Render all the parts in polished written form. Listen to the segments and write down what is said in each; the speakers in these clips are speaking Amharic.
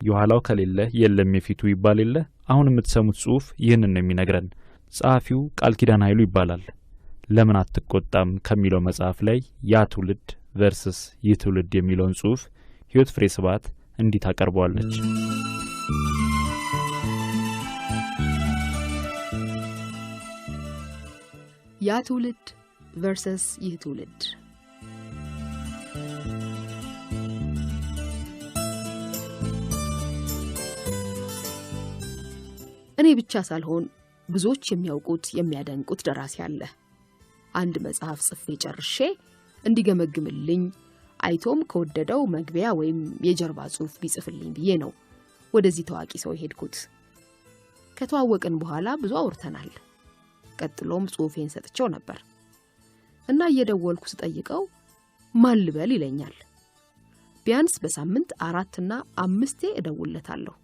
የኋላው ከሌለ የለም የፊቱ ይባል የለ። አሁን የምትሰሙት ጽሑፍ ይህንን ነው የሚነግረን። ጸሐፊው ቃል ኪዳን ኃይሉ ይባላል። ለምን አትቆጣም ከሚለው መጽሐፍ ላይ ያ ትውልድ ቨርስስ ይህ ትውልድ የሚለውን ጽሑፍ ሕይወት ፍሬ ስብሐት እንዲህ ታቀርበዋለች። ያ ትውልድ ቨርስስ ይህ ትውልድ። እኔ ብቻ ሳልሆን ብዙዎች የሚያውቁት የሚያደንቁት ደራሲ አለ። አንድ መጽሐፍ ጽፌ ጨርሼ እንዲገመግምልኝ አይቶም ከወደደው መግቢያ ወይም የጀርባ ጽሑፍ ቢጽፍልኝ ብዬ ነው ወደዚህ ታዋቂ ሰው ሄድኩት። ከተዋወቅን በኋላ ብዙ አውርተናል። ቀጥሎም ጽሑፌን ሰጥቼው ነበር እና እየደወልኩ ስጠይቀው ማን ልበል ይለኛል። ቢያንስ በሳምንት 4 እና 5 እደውልለታለሁ።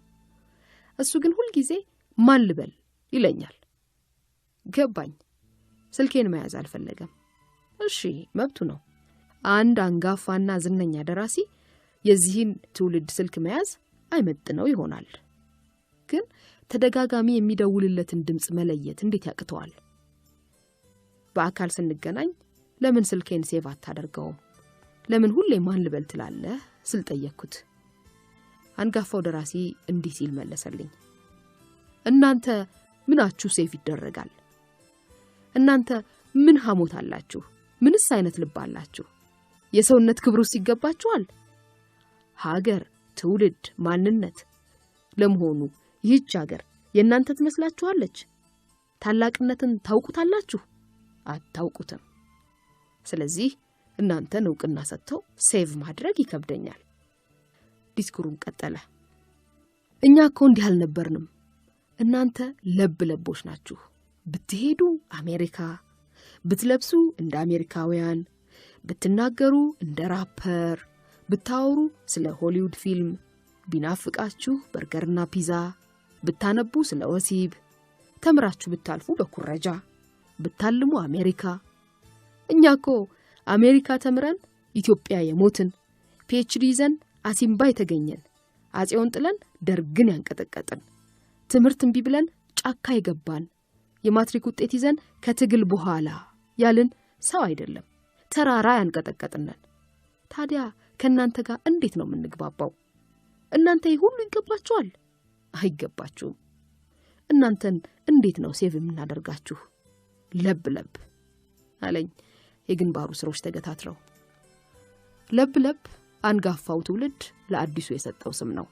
እሱ ግን ሁሉ ጊዜ ማን ልበል ይለኛል። ገባኝ። ስልኬን መያዝ አልፈለገም። እሺ መብቱ ነው። አንድ አንጋፋና ዝነኛ ደራሲ የዚህን ትውልድ ስልክ መያዝ አይመጥነው ይሆናል። ግን ተደጋጋሚ የሚደውልለትን ድምጽ መለየት እንዴት ያቅተዋል? በአካል ስንገናኝ ለምን ስልኬን ሴቭ አታደርገውም? ለምን ሁሌ ማን ልበል ትላለህ ስል ጠየቅኩት። አንጋፋው ደራሲ እንዲህ ሲል መለሰልኝ። እናንተ ምናችሁ ሴቭ ይደረጋል? እናንተ ምን ሐሞት አላችሁ? ምንስ አይነት ልብ አላችሁ? የሰውነት ክብሩስ ይገባችኋል? ሀገር፣ ትውልድ፣ ማንነት። ለመሆኑ ይህች ሀገር የእናንተ ትመስላችኋለች? ታላቅነትን ታውቁታላችሁ? አታውቁትም። ስለዚህ እናንተን ዕውቅና ሰጥተው ሴቭ ማድረግ ይከብደኛል። ዲስኩሩን ቀጠለ። እኛ እኮ እንዲህ አልነበርንም። እናንተ ለብለቦች ናችሁ። ብትሄዱ አሜሪካ፣ ብትለብሱ እንደ አሜሪካውያን፣ ብትናገሩ እንደ ራፐር፣ ብታወሩ ስለ ሆሊውድ ፊልም፣ ቢናፍቃችሁ በርገርና ፒዛ፣ ብታነቡ ስለ ወሲብ፣ ተምራችሁ ብታልፉ በኩረጃ፣ ብታልሙ አሜሪካ። እኛ እኮ አሜሪካ ተምረን ኢትዮጵያ የሞትን፣ ፒኤችዲ ይዘን አሲምባ የተገኘን፣ አጼውን ጥለን ደርግን ያንቀጠቀጥን፣ ትምህርት እምቢ ብለን ጫካ የገባን፣ የማትሪክ ውጤት ይዘን ከትግል በኋላ ያልን ሰው አይደለም፣ ተራራ ያንቀጠቀጥነን። ታዲያ ከእናንተ ጋር እንዴት ነው የምንግባባው? እናንተ ሁሉ ይገባችኋል? አይገባችሁም። እናንተን እንዴት ነው ሴቭ የምናደርጋችሁ? ለብ ለብ አለኝ የግንባሩ ስሮች ተገታትረው። ለብ ለብ አንጋፋው ትውልድ ለአዲሱ የሰጠው ስም ነው።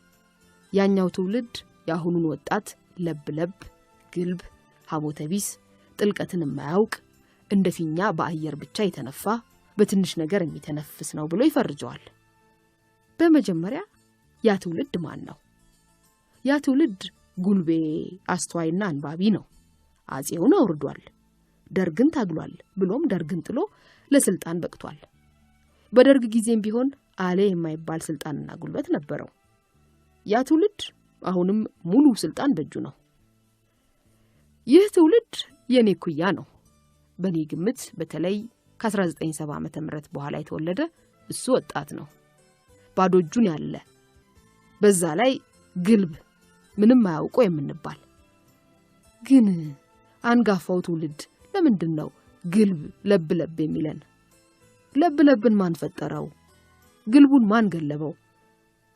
ያኛው ትውልድ ያሁኑን ወጣት ለብ ለብ፣ ግልብ፣ ሐሞተቢስ፣ ጥልቀትን የማያውቅ እንደፊኛ በአየር ብቻ የተነፋ በትንሽ ነገር የሚተነፍስ ነው ብሎ ይፈርጀዋል። በመጀመሪያ ያ ትውልድ ማን ነው? ያ ትውልድ ጉልቤ፣ አስተዋይና አንባቢ ነው። አጼውን አውርዷል፣ ደርግን ታግሏል፣ ብሎም ደርግን ጥሎ ለስልጣን በቅቷል። በደርግ ጊዜም ቢሆን አለ የማይባል ስልጣንና ጉልበት ነበረው። ያ ትውልድ አሁንም ሙሉ ስልጣን በእጁ ነው። ይህ ትውልድ የኔ ኩያ ነው። በኔ ግምት በተለይ ከ1970 ዓመተ ምህረት በኋላ የተወለደ እሱ ወጣት ነው። ባዶ እጁን ያለ፣ በዛ ላይ ግልብ፣ ምንም አያውቁ የምንባል። ግን አንጋፋው ትውልድ ለምንድነው ግልብ ለብ ለብ የሚለን? ለብ ለብን ማን ፈጠረው? ግልቡን ማን ገለበው?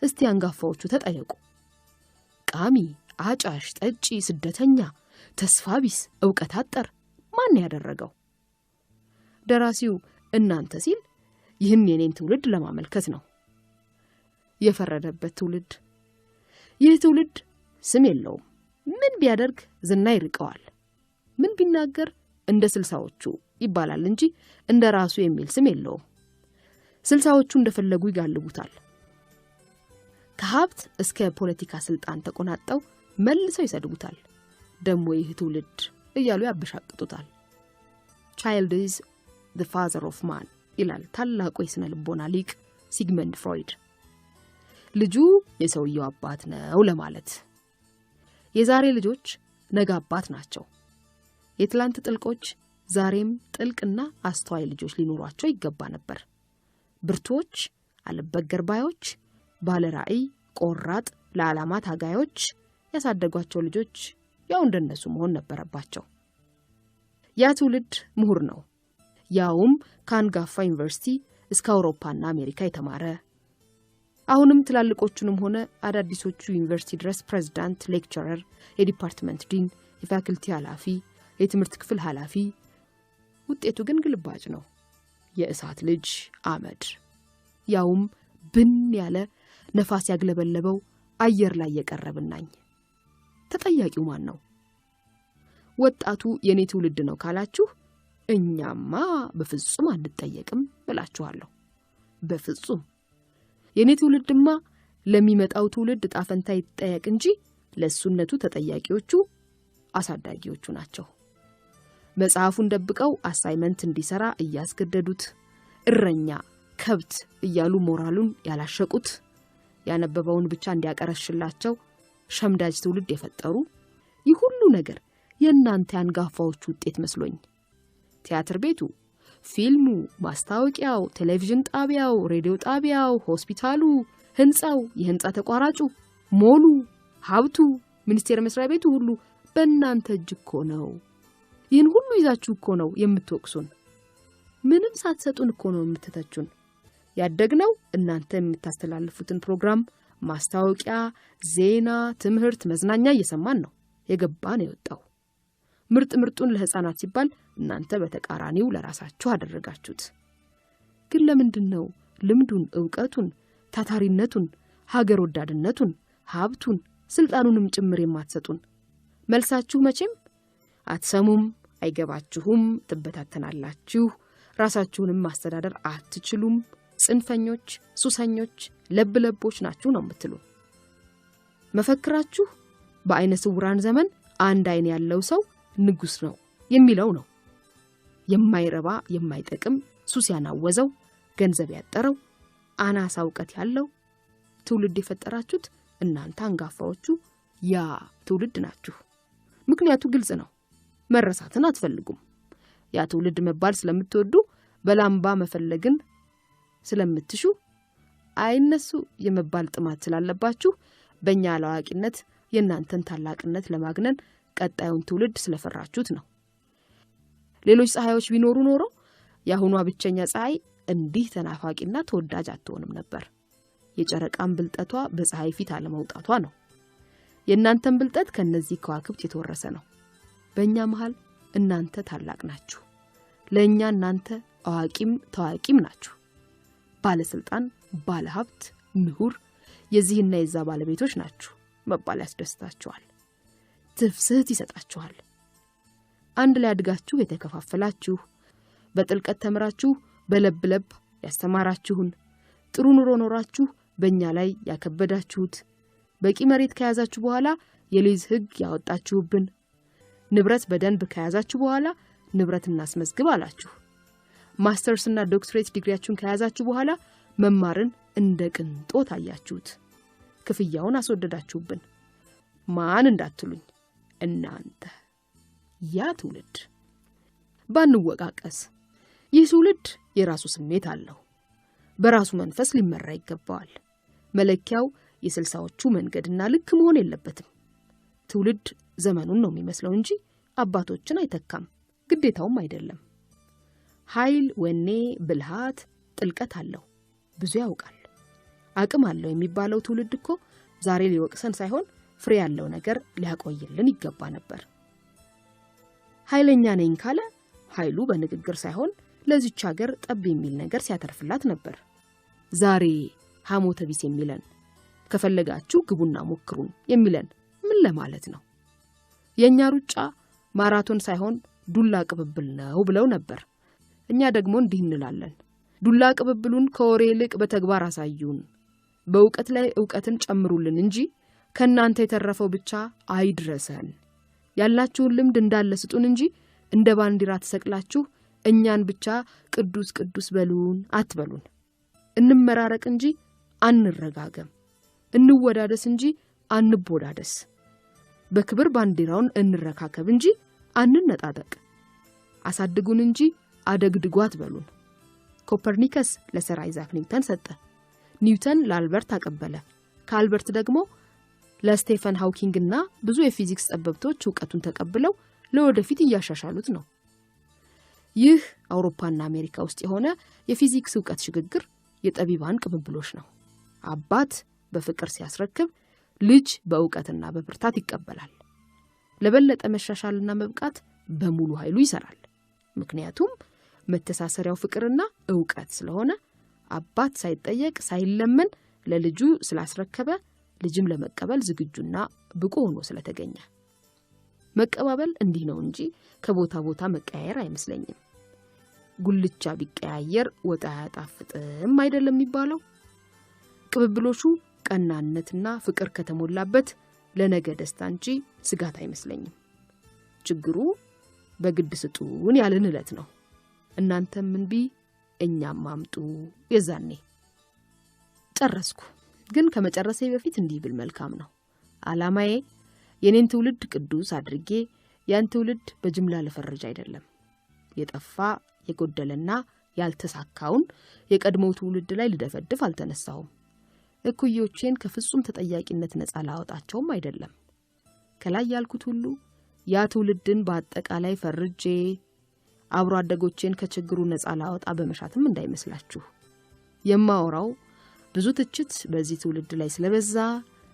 እስቲ አንጋፋዎቹ ተጠየቁ። ቃሚ፣ አጫሽ፣ ጠጪ፣ ስደተኛ፣ ተስፋ ቢስ፣ ዕውቀት አጠር ማን ያደረገው? ደራሲው እናንተ ሲል ይህን የኔን ትውልድ ለማመልከት ነው። የፈረደበት ትውልድ። ይህ ትውልድ ስም የለውም። ምን ቢያደርግ ዝና ይርቀዋል። ምን ቢናገር እንደ 60ዎቹ ይባላል እንጂ እንደ ራሱ የሚል ስም የለውም። 60ዎቹ እንደፈለጉ ይጋልቡታል። ከሀብት እስከ ፖለቲካ ስልጣን ተቆናጠው መልሰው ይሰድቡታል። ደሞ ይህ ትውልድ እያሉ ያበሻቅጡታል። Child is the father of man ይላል ታላቁ የስነ ልቦና ሊቅ ሲግመንድ ፍሮይድ። ልጁ የሰውየው አባት ነው ለማለት። የዛሬ ልጆች ነገ አባት ናቸው። የትላንት ጥልቆች ዛሬም ጥልቅና አስተዋይ ልጆች ሊኖሯቸው ይገባ ነበር። ብርቶች፣ አለበገር ባዮች፣ ባለራዕይ፣ ቆራጥ፣ ለዓላማ ታጋዮች ያሳደጓቸው ልጆች ያው እንደነሱ መሆን ነበረባቸው። ያ ትውልድ ምሁር ነው። ያውም ከአንጋፋ ዩኒቨርሲቲ እስከ አውሮፓና አሜሪካ የተማረ አሁንም ትላልቆቹንም ሆነ አዳዲሶቹ ዩኒቨርሲቲ ድረስ ፕሬዝዳንት፣ ሌክቸረር፣ የዲፓርትመንት ዲን፣ የፋክልቲ ኃላፊ፣ የትምህርት ክፍል ኃላፊ። ውጤቱ ግን ግልባጭ ነው። የእሳት ልጅ አመድ። ያውም ብን ያለ ነፋስ ያግለበለበው አየር ላይ የቀረብናኝ። ተጠያቂው ማን ነው? ወጣቱ የኔ ትውልድ ነው ካላችሁ እኛማ በፍጹም አንጠየቅም ብላችኋለሁ። በፍጹም የኔ ትውልድማ ለሚመጣው ትውልድ ጣፈንታ ይጠየቅ እንጂ ለሱነቱ ተጠያቂዎቹ አሳዳጊዎቹ ናቸው። መጽሐፉን ደብቀው አሳይመንት እንዲሰራ እያስገደዱት እረኛ ከብት እያሉ ሞራሉን ያላሸቁት ያነበበውን ብቻ እንዲያቀረሽላቸው ሸምዳጅ ትውልድ የፈጠሩ ይህ ሁሉ ነገር የእናንተ አንጋፋዎቹ ውጤት መስሎኝ ቲያትር ቤቱ፣ ፊልሙ፣ ማስታወቂያው፣ ቴሌቪዥን ጣቢያው፣ ሬዲዮ ጣቢያው፣ ሆስፒታሉ፣ ህንጻው፣ የህንጻ ተቋራጩ፣ ሞሉ፣ ሀብቱ፣ ሚኒስቴር መስሪያ ቤቱ ሁሉ በእናንተ እጅ እኮ ነው። ይህን ሁሉ ይዛችሁ እኮ ነው የምትወቅሱን። ምንም ሳትሰጡን እኮ ነው የምትተቹን። ያደግነው እናንተ የምታስተላልፉትን ፕሮግራም፣ ማስታወቂያ፣ ዜና፣ ትምህርት፣ መዝናኛ እየሰማን ነው የገባን የወጣው። ምርጡን ለህፃናት ሲባል እናንተ በተቃራኒው ለራሳችሁ አደረጋችሁት። ግን ለምንድነው ልምዱን፣ ዕውቀቱን፣ ታታሪነቱን፣ ሀገር ወዳድነቱን፣ ሀብቱን፣ ስልጣኑንም ጭምር የማትሰጡን? መልሳችሁ መቼም አትሰሙም፣ አይገባችሁም፣ ትበታተናላችሁ፣ ራሳችሁንም ማስተዳደር አትችሉም፣ ጽንፈኞች፣ ሱሰኞች፣ ለብለቦች ናችሁ ነው የምትሉ። መፈክራችሁ በአይነ ስውራን ዘመን አንድ አይን ያለው ሰው ንጉስ ነው የሚለው ነው። የማይረባ የማይጠቅም ሱስ ያናወዘው ገንዘብ ያጠረው አናሳ ዕውቀት ያለው ትውልድ የፈጠራችሁት እናንተ አንጋፋዎቹ ያ ትውልድ ናችሁ። ምክንያቱ ግልጽ ነው። መረሳትን አትፈልጉም። ያ ትውልድ መባል ስለምትወዱ በላምባ መፈለግን ስለምትሹ አይነሱ የመባል ጥማት ስላለባችሁ በእኛ አላዋቂነት የእናንተን ታላቅነት ለማግነን ቀጣዩን ትውልድ ስለፈራችሁት ነው። ሌሎች ፀሐዮች ቢኖሩ ኖሮ ያሁኗ ብቸኛ ፀሐይ እንዲህ ተናፋቂና ተወዳጅ አትሆንም ነበር። የጨረቃን ብልጠቷ በፀሐይ ፊት አለመውጣቷ ነው። የእናንተን ብልጠት ከነዚህ ከዋክብት የተወረሰ ነው። በእኛ መሃል እናንተ ታላቅ ናችሁ። ለእኛ እናንተ አዋቂም ታዋቂም ናችሁ። ባለስልጣን፣ ባለሀብት፣ ምሁር፣ የዚህና የዛ ባለቤቶች ናችሁ መባል ያስደስታችኋል። ትፍስህት ይሰጣችኋል። አንድ ላይ አድጋችሁ የተከፋፈላችሁ፣ በጥልቀት ተምራችሁ በለብለብ ያስተማራችሁን፣ ጥሩ ኑሮ ኖራችሁ በእኛ ላይ ያከበዳችሁት፣ በቂ መሬት ከያዛችሁ በኋላ የሊዝ ህግ ያወጣችሁብን፣ ንብረት በደንብ ከያዛችሁ በኋላ ንብረት እናስመዝግብ አላችሁ። ማስተርስና ዶክትሬት ዲግሪያችሁን ከያዛችሁ በኋላ መማርን እንደ ቅንጦት አያችሁት። ክፍያውን አስወደዳችሁብን። ማን እንዳትሉኝ እናንተ ያ ትውልድ። ባንወቃቀስ ይህ ትውልድ የራሱ ስሜት አለው። በራሱ መንፈስ ሊመራ ይገባዋል። መለኪያው የስልሳዎቹ መንገድና ልክ መሆን የለበትም። ትውልድ ዘመኑን ነው የሚመስለው እንጂ አባቶችን አይተካም፣ ግዴታውም አይደለም። ኃይል፣ ወኔ፣ ብልሃት፣ ጥልቀት አለው። ብዙ ያውቃል፣ አቅም አለው የሚባለው ትውልድ እኮ ዛሬ ሊወቅሰን ሳይሆን ፍሬ ያለው ነገር ሊያቆይልን ይገባ ነበር። ኃይለኛ ነኝ ካለ ኃይሉ በንግግር ሳይሆን ለዚች ሀገር ጠብ የሚል ነገር ሲያተርፍላት ነበር። ዛሬ ሐሞተ ቢስ የሚለን ከፈለጋችሁ ግቡና ሞክሩን የሚለን ምን ለማለት ነው? የኛ ሩጫ ማራቶን ሳይሆን ዱላ ቅብብል ነው ብለው ነበር። እኛ ደግሞ እንዲህ እንላለን፣ ዱላ ቅብብሉን ከወሬ ይልቅ በተግባር አሳዩን፣ በእውቀት ላይ እውቀትን ጨምሩልን እንጂ ከናንተ የተረፈው ብቻ አይድረሰን። ያላችሁን ልምድ እንዳለ ስጡን እንጂ እንደ ባንዲራ ተሰቅላችሁ እኛን ብቻ ቅዱስ ቅዱስ በሉን አትበሉን። እንመራረቅ እንጂ አንረጋገም፣ እንወዳደስ እንጂ አንቦዳደስ። በክብር ባንዲራውን እንረካከብ እንጂ አንነጣጠቅ። አሳድጉን እንጂ አደግድጉ አትበሉን። ኮፐርኒከስ ለሰር አይዛክ ኒውተን ሰጠ፣ ኒውተን ለአልበርት አቀበለ፣ ከአልበርት ደግሞ ለስቴፈን ሃውኪንግና ብዙ የፊዚክስ ጠበብቶች ዕውቀቱን ተቀብለው ለወደፊት እያሻሻሉት ነው። ይህ አውሮፓና አሜሪካ ውስጥ የሆነ የፊዚክስ ዕውቀት ሽግግር የጠቢባን ቅብብሎሽ ነው። አባት በፍቅር ሲያስረክብ ልጅ በዕውቀትና በብርታት ይቀበላል። ለበለጠ መሻሻልና መብቃት በሙሉ ኃይሉ ይሰራል። ምክንያቱም መተሳሰሪያው ፍቅርና ዕውቀት ስለሆነ አባት ሳይጠየቅ ሳይለመን ለልጁ ስላስረከበ ልጅም ለመቀበል ዝግጁና ብቁ ሆኖ ስለተገኘ መቀባበል እንዲህ ነው እንጂ ከቦታ ቦታ መቀያየር አይመስለኝም። ጉልቻ ቢቀያየር ወጥ አያጣፍጥም አይደለም የሚባለው። ቅብብሎሹ ቀናነትና ፍቅር ከተሞላበት ለነገ ደስታ እንጂ ስጋት አይመስለኝም። ችግሩ በግድ ስጡን ያለን ዕለት ነው። እናንተም እንቢ እኛም ማምጡ የዛኔ ጨረስኩ። ግን ከመጨረሴ በፊት እንዲህ ብል መልካም ነው። ዓላማዬ የኔን ትውልድ ቅዱስ አድርጌ ያን ትውልድ በጅምላ ለፈረጅ አይደለም። የጠፋ የጎደለና ያልተሳካውን የቀድሞው ትውልድ ላይ ልደፈድፍ አልተነሳሁም። እኩዮቼን ከፍጹም ተጠያቂነት ነፃ ላወጣቸውም አይደለም። ከላይ ያልኩት ሁሉ ያ ትውልድን በአጠቃላይ ፈርጄ አብሮ አደጎቼን ከችግሩ ነፃ ላወጣ በመሻትም እንዳይመስላችሁ። የማወራው ብዙ ትችት በዚህ ትውልድ ላይ ስለበዛ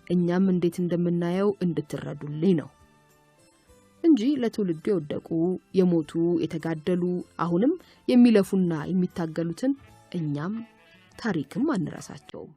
እኛም እንዴት እንደምናየው እንድትረዱልኝ ነው እንጂ ለትውልዱ የወደቁ የሞቱ የተጋደሉ አሁንም የሚለፉና የሚታገሉትን እኛም ታሪክም አንረሳቸውም።